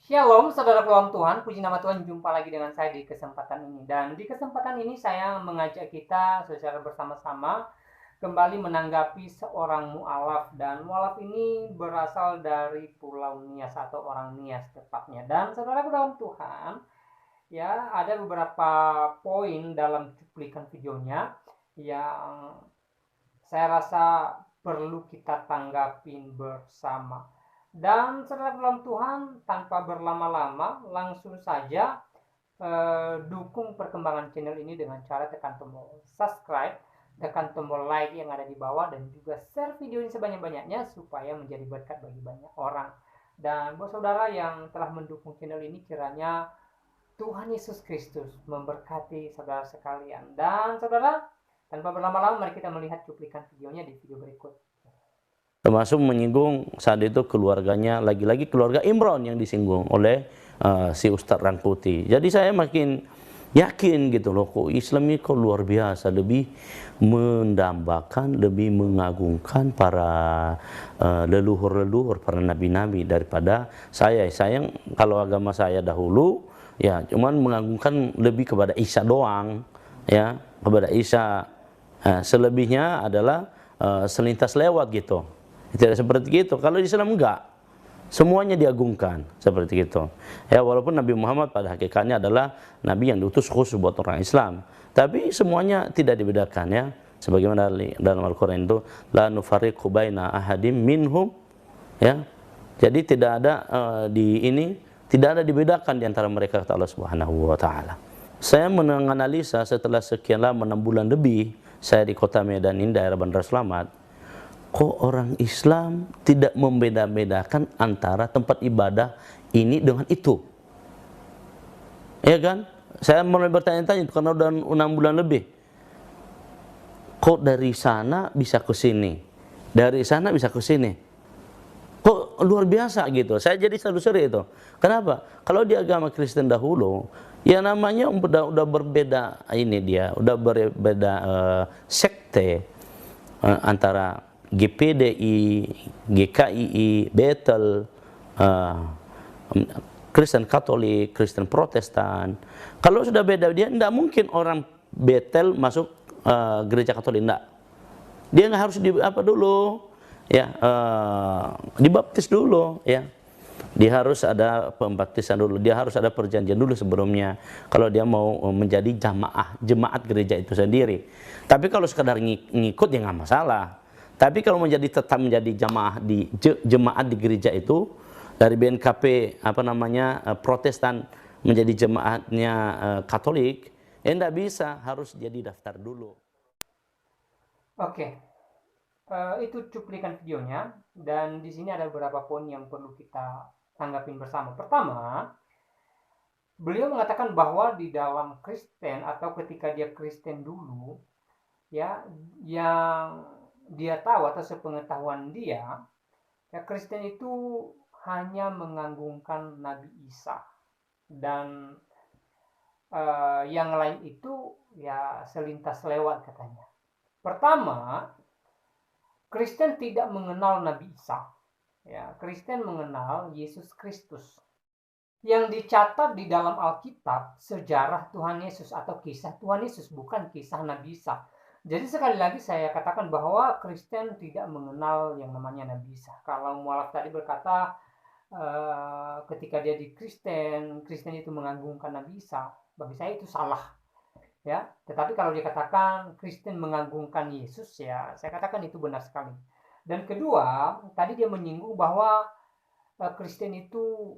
Shalom, saudara dalam Tuhan, puji nama Tuhan, jumpa lagi dengan saya di kesempatan ini. Dan di kesempatan ini saya mengajak kita secara bersama-sama kembali menanggapi seorang mu'alaf. Dan mu'alaf ini berasal dari Pulau Nias atau orang Nias tepatnya. Dan saudara dalam Tuhan, ya ada beberapa poin dalam cuplikan videonya yang saya rasa perlu kita tanggapin bersama. Dan saudara dalam Tuhan, tanpa berlama-lama, langsung saja dukung perkembangan channel ini dengan cara tekan tombol subscribe, tekan tombol like yang ada di bawah, dan juga share video ini sebanyak-banyaknya supaya menjadi berkat bagi banyak orang. Dan buat saudara yang telah mendukung channel ini, kiranya Tuhan Yesus Kristus memberkati saudara sekalian. Dan saudara, tanpa berlama-lama, mari kita melihat cuplikan videonya di video berikut. Termasuk menyinggung saat itu keluarganya, lagi-lagi keluarga Imron yang disinggung oleh si Ustadz Rangkuti. Jadi saya makin yakin gitu loh, kok Islam ini kok luar biasa, lebih mendambakan, lebih mengagungkan para leluhur-leluhur, para nabi-nabi daripada saya. Sayang kalau agama saya dahulu ya cuman mengagungkan lebih kepada Isa doang, ya, kepada Isa. Selebihnya adalah selintas lewat gitu. Tidak seperti itu. Kalau di Islam enggak, semuanya diagungkan seperti itu. Ya, walaupun Nabi Muhammad pada hakikatnya adalah Nabi yang diutus khusus buat orang Islam, tapi semuanya tidak dibedakan, ya. Sebagaimana dalam Al-Quran itu, la nufarriqu baina ahadim minhum, ya. Jadi tidak ada tidak ada dibedakan di antara mereka, kata Allah Subhanahu wa taala. Saya menganalisa setelah sekian lama 6 bulan lebih saya di kota Medan ini, daerah Bandar Slamet, kok orang Islam tidak membeda-bedakan antara tempat ibadah ini dengan itu, ya kan? Saya mulai bertanya-tanya karena udah 6 bulan lebih, kok dari sana bisa ke sini, dari sana bisa ke sini, kok luar biasa gitu. Saya jadi selusuri itu. Kenapa? Kalau di agama Kristen dahulu, ya namanya udah berbeda, ini dia udah berbeda sekte, antara GPDI, GKII, Bethel, Kristen Katolik, Kristen Protestan. Kalau sudah beda, dia tidak mungkin orang Bethel masuk gereja Katolik, enggak. Dia nggak harus dulu, ya, dibaptis dulu, ya. Dia harus ada pembaptisan dulu, dia harus ada perjanjian dulu sebelumnya kalau dia mau menjadi jemaat gereja itu sendiri. Tapi kalau sekadar ngikut ya nggak masalah. Tapi kalau tetap menjadi jemaat di gereja itu, dari BNKP Protestan menjadi jemaatnya Katolik, ya enggak bisa, harus jadi daftar dulu. Oke, itu cuplikan videonya, dan di sini ada beberapa poin yang perlu kita tanggapin bersama. Pertama, beliau mengatakan bahwa di dalam Kristen atau ketika dia Kristen dulu, ya, yang dia tahu atau sepengetahuan dia, ya Kristen itu hanya mengagungkan Nabi Isa, dan yang lain itu ya selintas lewat katanya. Pertama, Kristen tidak mengenal Nabi Isa. Ya, Kristen mengenal Yesus Kristus. Yang dicatat di dalam Alkitab sejarah Tuhan Yesus atau kisah Tuhan Yesus, bukan kisah Nabi Isa. Jadi sekali lagi saya katakan bahwa Kristen tidak mengenal yang namanya Nabi Isa. Kalau mualaf tadi berkata ketika dia di Kristen, Kristen itu mengagungkan Nabi Isa, bagi saya itu salah, ya. Tetapi kalau dikatakan Kristen mengagungkan Yesus, ya saya katakan itu benar sekali. Dan kedua, tadi dia menyinggung bahwa Kristen itu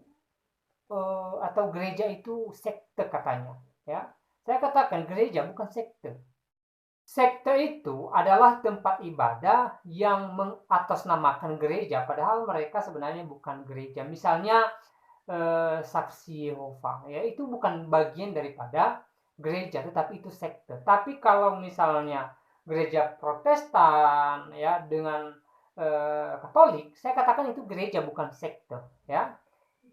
atau gereja itu sekte katanya, ya. Saya katakan gereja bukan sekte. Sekte itu adalah tempat ibadah yang mengatasnamakan gereja, padahal mereka sebenarnya bukan gereja. Misalnya Saksi Yehova, ya itu bukan bagian daripada gereja, tetapi itu sekte. Tapi kalau misalnya gereja Protestan, ya, dengan Katolik, saya katakan itu gereja bukan sekte, ya.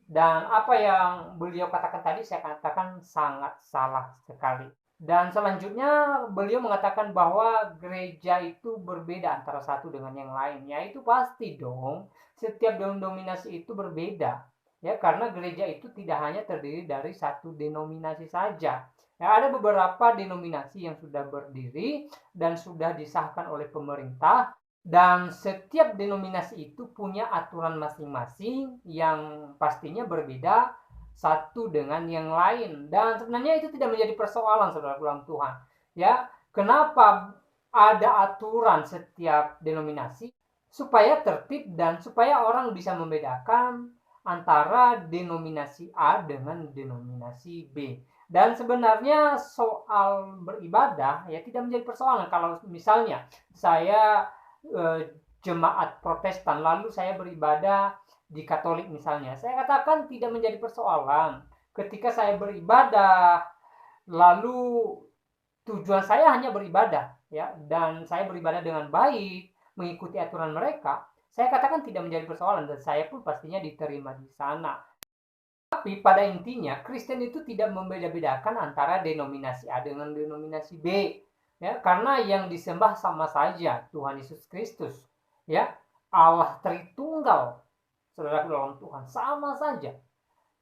Dan apa yang beliau katakan tadi saya katakan sangat salah sekali. Dan selanjutnya beliau mengatakan bahwa gereja itu berbeda antara satu dengan yang lain. Ya itu pasti dong. Setiap dominasi itu berbeda. Ya, karena gereja itu tidak hanya terdiri dari satu denominasi saja. Ya, ada beberapa denominasi yang sudah berdiri dan sudah disahkan oleh pemerintah, dan setiap denominasi itu punya aturan masing-masing yang pastinya berbeda satu dengan yang lain. Dan sebenarnya itu tidak menjadi persoalan, saudara dalam Tuhan. Ya, kenapa ada aturan setiap denominasi? Supaya tertib dan supaya orang bisa membedakan antara denominasi A dengan denominasi B. Dan sebenarnya soal beribadah ya tidak menjadi persoalan. Kalau misalnya saya jemaat Protestan lalu saya beribadah di Katolik misalnya, saya katakan tidak menjadi persoalan. Ketika saya beribadah lalu tujuan saya hanya beribadah ya, dan saya beribadah dengan baik, mengikuti aturan mereka, saya katakan tidak menjadi persoalan dan saya pun pastinya diterima di sana. Tapi pada intinya Kristen itu tidak membeda-bedakan antara denominasi A dengan denominasi B, ya, karena yang disembah sama saja Tuhan Yesus Kristus, ya, Allah Tritunggal, saudara dalam Tuhan, sama saja,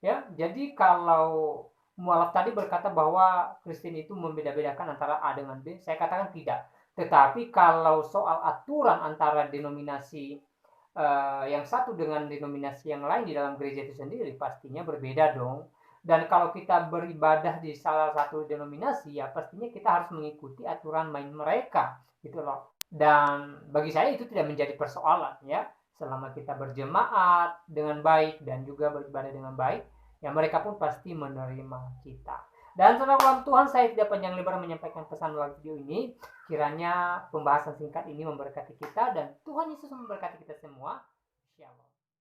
ya. Jadi kalau mualaf tadi berkata bahwa Kristen itu membeda-bedakan antara A dengan B, saya katakan tidak. Tetapi kalau soal aturan antara denominasi yang satu dengan denominasi yang lain di dalam gereja itu sendiri, pastinya berbeda dong. Dan kalau kita beribadah di salah satu denominasi, ya pastinya kita harus mengikuti aturan main mereka, gitu loh. Dan bagi saya itu tidak menjadi persoalan, ya. Selama kita berjemaat dengan baik dan juga beribadah dengan baik, ya mereka pun pasti menerima kita. Dan saudara Tuhan, saya tidak panjang lebar menyampaikan pesan melalui video ini. Kiranya pembahasan singkat ini memberkati kita dan Tuhan Yesus memberkati kita semua. Shalom.